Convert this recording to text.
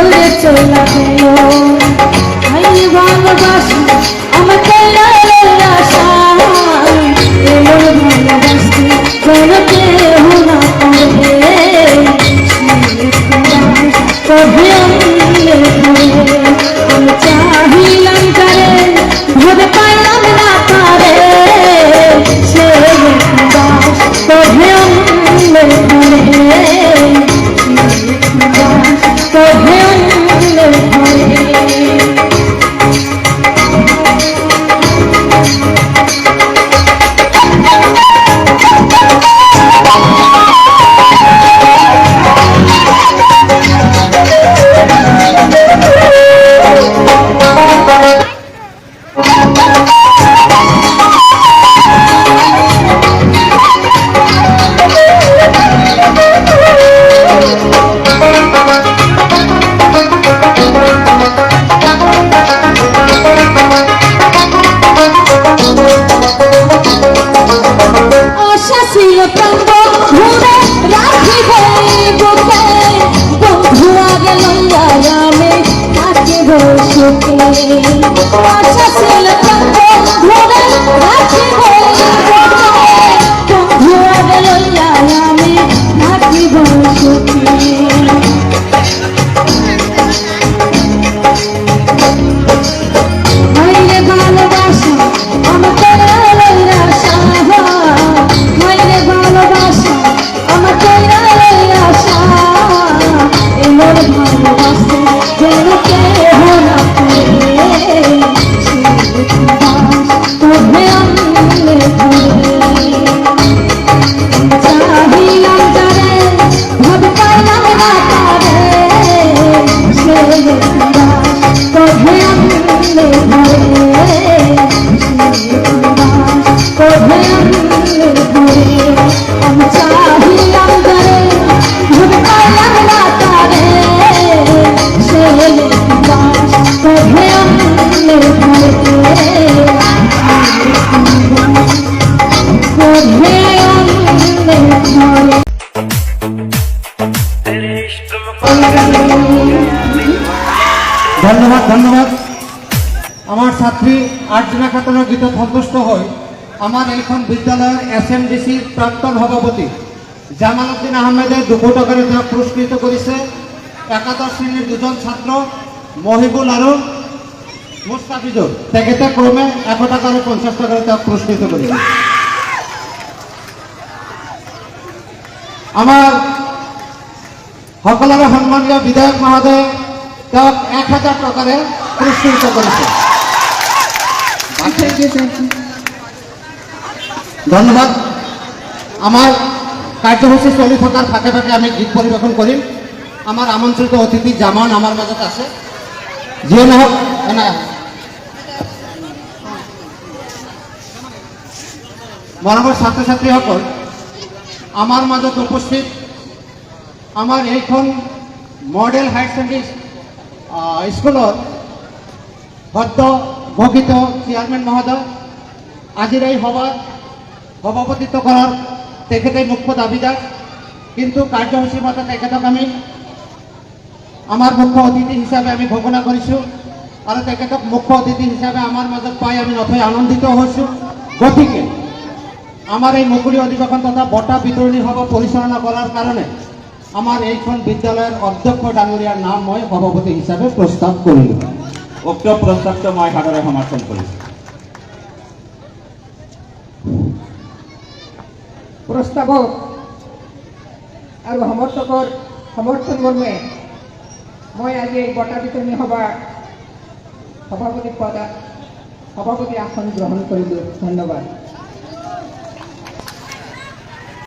দৌড়ে চলে গেল আইরে ভালোবাসি আমার কইরা লইয়া সাই এমন ভালোবাসি কোনো কেহ না করে তবে আমি চাহিলাম করে ভেবে পাইলাম না পারে সে তবে তবে আশা ছিল ধরে রাখিব বন্ধু আগে লইয়া আমি থাকিব সুখী মাইরে ভালোবাসা আমার কইরা লইয়া সাহা মাইরে ভালোবাসা আমার কইরা লইয়া সাহা এমন ভালোবাসা যেন কেহ না ধন্যবাদ ধন্যবাদ আমার ছাত্রী আর্জনা খাতুনের গীত সন্তুষ্ট হই আমার এইখন বিদ্যালয়ের SMDCর প্রাক্তন সভাপতি জামাল উদ্দিন আহমেদের 200 টাকারে তাক পুরস্কৃত করেছে একাদশ শ্রেণীর দুজন ছাত্র মহিবুল আর মুস্তাফিজুর তেখেতে ক্রমে 100 টাকা 50 টাকারে তাক পুরস্কৃত করেছে আমার সকলের সম্মানীয় বিধায়ক মহোদয় তাক 1000 টাকারে পুরস্কৃত করেছে ধন্যবাদ আমার কার্যসূচি চলি থাকার ফাঁকে ফাঁকে আমি গীত পরিবেশন করি আমার আমন্ত্রিত অতিথি জামান আমার মাজত আছে যিয়ে নহওক মৰমৰ ছাত্ৰ ছাত্ৰীসকল আমার মাজত উপস্থিত আমার এইখন মডেল হায়ার সেকেন্ডারি স্কুলত সদ্য ভোগিত চেয়ারম্যান মহোদয় আজির এই সভাত সভাপতিত্ব করার তেখেতে মুখ্য দাবিদার কিন্তু কার্যসূচী মতে তেখেতক আমি আমার মুখ্য অতিথি হিসাবে আমি ঘোষণা কৰিছোঁ আৰু তেখেতক মুখ্য অতিথি হিসাবে আমার মাজত পাই আমি নথৈ আনন্দিত হৈছোঁ গতিকে আমার এই মুকলি অধিবেশন তথা বঁটা বিতরণী সভা পরিচালনা করার কারণে আমার এইখন বিদ্যালয়ের অধ্যক্ষ ডাঙরিয়ার নাম মই সভাপতি হিসাবে প্রস্তাব করিলো উক্ত প্রস্তাবটো মই সাদরে সমর্থন কৰিছোঁ প্রস্তাবক আর সমর্থকৰ সমর্থন মর্মে মই আজি এই বঁটা বিতরণী সভা সভাপতি আসন গ্রহণ কৰিলোঁ ধন্যবাদ।